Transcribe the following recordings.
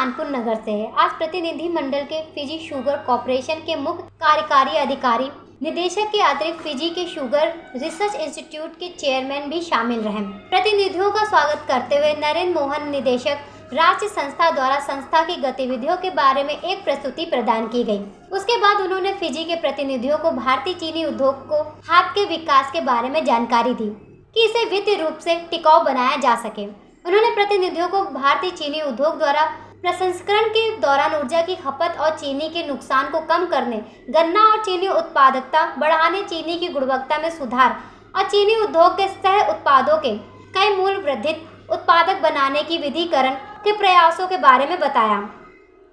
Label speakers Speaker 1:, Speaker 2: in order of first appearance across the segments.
Speaker 1: कानपुर नगर से है। आज प्रतिनिधि मंडल के फिजी शुगर कॉर्पोरेशन के मुख्य कार्यकारी अधिकारी निदेशक के अतिरिक्त फिजी के शुगर रिसर्च इंस्टीट्यूट के चेयरमैन भी शामिल रहे। प्रतिनिधियों का स्वागत करते हुए नरेंद्र मोहन निदेशक राष्ट्रीय संस्था द्वारा संस्था की गतिविधियों के बारे में एक प्रस्तुति प्रदान की गई। उसके बाद उन्होंने फिजी के प्रतिनिधियों को भारतीय चीनी उद्योग को हाथ के विकास के बारे में जानकारी दी कि इसे वित्तीय रूप से टिकाऊ बनाया जा सके। उन्होंने प्रतिनिधियों को भारतीय चीनी उद्योग द्वारा प्रसंस्करण के दौरान ऊर्जा की खपत और चीनी के नुकसान को कम करने, गन्ना और चीनी उत्पादकता बढ़ाने, चीनी की गुणवत्ता में सुधार और चीनी उद्योग के सह उत्पादों के कई मूल्य वर्धित उत्पादक बनाने की विधिकरण के प्रयासों के बारे में बताया।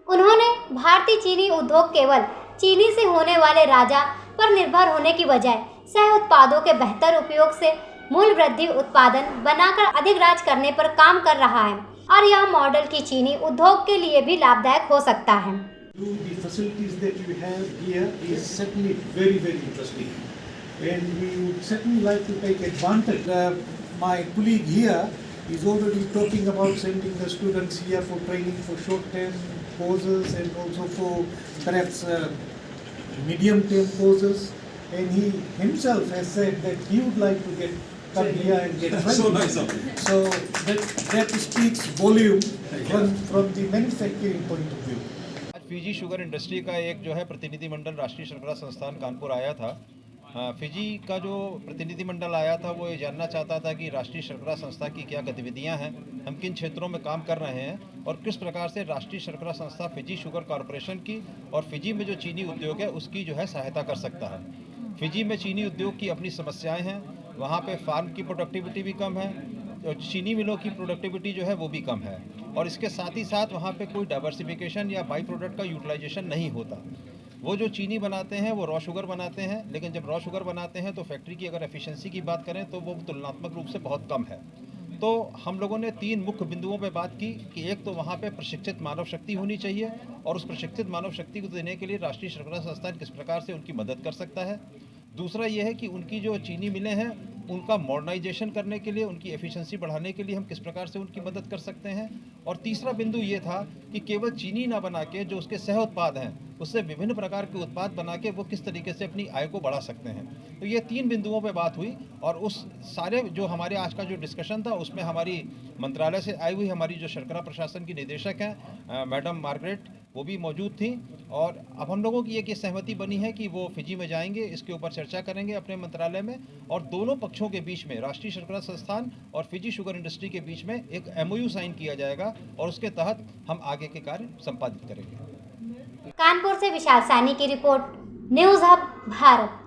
Speaker 1: उन्होंने भारतीय चीनी उद्योग केवल चीनी से होने वाले राजा पर निर्भर होने की बजाय सह उत्पादों के बेहतर उपयोग से मूल्य वृद्धि उत्पादन बनाकर अधिक राज करने पर काम कर रहा है और यह मॉडल की चीनी उद्योग के लिए भी लाभदायक हो सकता है।
Speaker 2: The facilities that you have here is certainly very, very interesting, and we would certainly like to take advantage. My colleague here is already talking about sending the students here for training for short-term courses and also for perhaps medium-term courses. And he himself has said that he would like to come here and get training.
Speaker 3: So nice of you.
Speaker 2: So that speaks volume from the manufacturing point of view.
Speaker 3: आज Fiji sugar industry का एक जो है प्रतिनिधि मंडल राष्ट्रीय शर्करा संस्थान कानपुर आया था। फिजी का जो प्रतिनिधि मंडल आया था वो ये जानना चाहता था कि राष्ट्रीय शर्करा संस्था की क्या गतिविधियां हैं, हम किन क्षेत्रों में काम कर रहे हैं और किस प्रकार से राष्ट्रीय शर्करा संस्था फिजी शुगर कॉरपोरेशन की और फिजी में जो चीनी उद्योग है उसकी जो है सहायता कर सकता है। फिजी में चीनी उद्योग की अपनी समस्याएं हैं, वहाँ पे फार्म की प्रोडक्टिविटी भी कम है और चीनी मिलों की प्रोडक्टिविटी जो है वो भी कम है और इसके साथ ही साथ वहाँ पे कोई डाइवर्सिफिकेशन या बाई प्रोडक्ट का यूटिलाइजेशन नहीं होता। वो जो चीनी बनाते हैं वो रॉ शुगर बनाते हैं, लेकिन जब रॉ शुगर बनाते हैं तो फैक्ट्री की अगर एफिशिएंसी की बात करें तो वो तुलनात्मक रूप से बहुत कम है। तो हम लोगों ने 3 मुख्य बिंदुओं पे बात की कि एक तो वहाँ पे प्रशिक्षित मानव शक्ति होनी चाहिए और उस प्रशिक्षित मानव शक्ति को देने के लिए राष्ट्रीय शर्करा संस्थान किस प्रकार से उनकी मदद कर सकता है। दूसरा ये है कि उनकी जो चीनी मिलें हैं उनका मॉडर्नाइजेशन करने के लिए, उनकी एफिशिएंसी बढ़ाने के लिए हम किस प्रकार से उनकी मदद कर सकते हैं। और तीसरा बिंदु ये था कि केवल चीनी ना बना के जो उसके सह उत्पाद हैं उससे विभिन्न प्रकार के उत्पाद बना के वो किस तरीके से अपनी आय को बढ़ा सकते हैं। तो ये 3 बिंदुओं पे बात हुई और उस सारे जो हमारे आज का जो डिस्कशन था उसमें हमारी मंत्रालय से आई हुई हमारी जो शर्करा प्रशासन की निदेशक हैं मैडम मार्गरेट, वो भी मौजूद थी और अब हम लोगों की एक ये सहमति बनी है कि वो फिजी में जाएंगे, इसके ऊपर चर्चा करेंगे अपने मंत्रालय में और दोनों पक्षों के बीच में राष्ट्रीय शर्करा संस्थान और फिजी शुगर इंडस्ट्री के बीच में एक MOU साइन किया जाएगा और उसके तहत हम आगे के कार्य संपादित करेंगे।
Speaker 1: कानपुर से विशाल सानी की रिपोर्ट, न्यूज़ हब भारत।